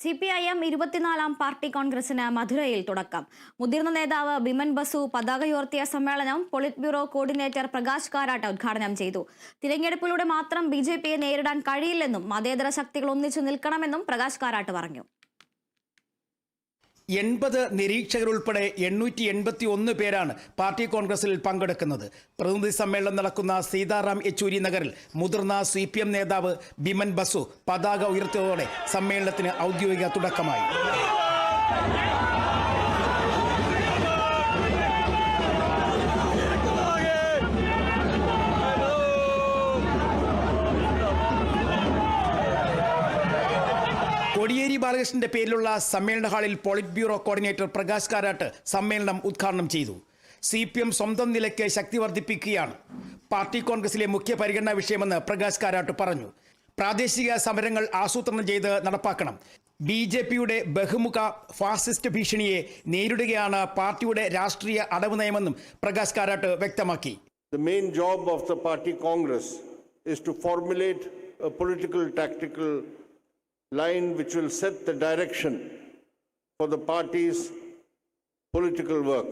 CPIM 24-ാം party കോൺഗ്രസിന് മധുരയിൽ തുടക്കം. മുതിർന്ന നേതാവ് ബിമൻ ബസു പതാകയുയർത്തിയ സമ്മേളനം polit bureau coordinator Prakash Karat ഉദ്ഘാടനം ചെയ്തു. തിരഞ്ഞെടുപ്പിലൂടെ മാത്രം BJPയെ നേരിടാൻ കഴിയില്ലെന്നും മതേതര ശക്തികൾ ഒന്നിച്ചു നിൽക്കണമെന്നും പ്രകാശ് കാരാട്ട് പറഞ്ഞു. 80 നിരീക്ഷകരുൾപ്പെടെ 881 പേരാണ് പാർട്ടി കോൺഗ്രസിൽ പങ്കെടുക്കുന്നത്. പ്രതിനിധി സമ്മേളനം നടക്കുന്ന സീതാറാം യെച്ചൂരി നഗറിൽ മുതിർന്ന CPM നേതാവ് ബിമൻ ബസു പതാക ഉയർത്തിയതോടെ സമ്മേളനത്തിന് ഔദ്യോഗിക തുടക്കമായി. കോടിയേരി ബാലകൃഷ്ണന്റെ പേരിലുള്ള സമ്മേളന ഹാളിൽ polit bureau coordinator Prakash Karat സമ്മേളനം ഉദ്ഘാടനം ചെയ്തു. CPM സ്വന്തം നിലയ്ക്ക് ശക്തി വർദ്ധിപ്പിക്കുകയാണ് പാർട്ടി കോൺഗ്രസിലെ മുഖ്യ പരിഗണനാ വിഷയമെന്ന് പ്രകാശ് കാരാട്ട് പറഞ്ഞു. പ്രാദേശിക സമരങ്ങൾ ആസൂത്രണം ചെയ്ത് നടപ്പാക്കണം. BJPയുടെ ബഹുമുഖ ഫാസിസ്റ്റ് ഭീഷണിയെ നേരിടുകയാണ് പാർട്ടിയുടെ രാഷ്ട്രീയ അടവ് നയമെന്നും പ്രകാശ് കാരാട്ട് വ്യക്തമാക്കി. The main job of the party congress is to formulate a political tactical line which will set the direction for the party's political work.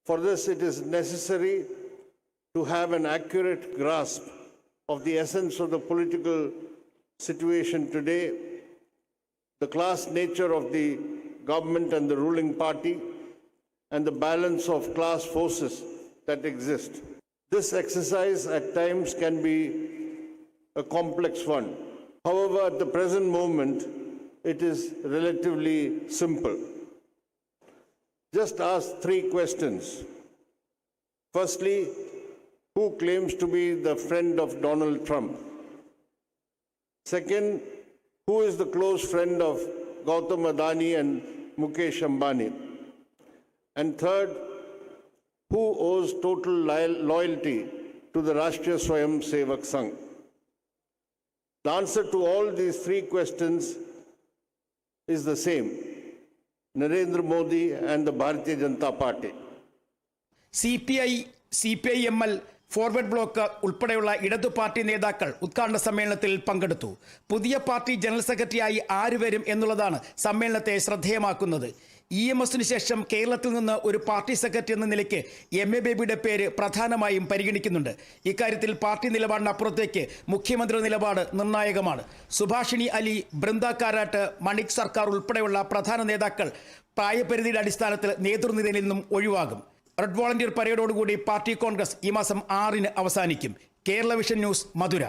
For this, it is necessary to have an accurate grasp of the essence of the political situation today, the class nature of the government and the ruling party, and the balance of class forces that exist. This exercise at times can be a complex one. However, at the present moment, it is relatively simple. Just ask 3 questions. Firstly, who claims to be the friend of Donald Trump? Second, who is the close friend of Gautam Adani and Mukesh Ambani? And third, who owes total loyalty to the Rashtriya Swayam Sevak Sangh? The answer to all these 3 questions is the same: Narendra Modi and the Bharatiya Janata Party. CPI, CPIML, forward block ഉൾപ്പെടെയുള്ള ഇടതു party നേതാക്കൾ ഉദ്ഘാടന സമ്മേളനത്തിൽ പങ്കെടുത്തു. പുതിയ party general സെക്രട്ടറിയായി ആര് വരും എന്നുള്ളതാണ് സമ്മേളനത്തെ ശ്രദ്ധേയമാക്കുന്നത്. EMSന് ശേഷം കേരളത്തിൽ നിന്ന് ഒരു പാർട്ടി സെക്രട്ടറി എന്ന നിലയ്ക്ക് MA ബേബിയുടെ പേര് പ്രധാനമായും പരിഗണിക്കുന്നുണ്ട്. ഇക്കാര്യത്തിൽ പാർട്ടി നിലപാടിനപ്പുറത്തേക്ക് മുഖ്യമന്ത്രിയുടെ നിലപാട് നിർണായകമാണ്. സുഭാഷിണി അലി, ബൃന്ദ കാരാട്ട്, മണിക് സർക്കാർ ഉൾപ്പെടെയുള്ള പ്രധാന നേതാക്കൾ പ്രായപരിധിയുടെ അടിസ്ഥാനത്തിൽ നേതൃനിരയിൽ നിന്നും ഒഴിവാകും. റെഡ് വോളണ്ടിയർ പരേഡോടുകൂടി പാർട്ടി കോൺഗ്രസ് ഈ മാസം 6-ന് അവസാനിക്കും. കേരള വിഷൻ ന്യൂസ്, മധുര.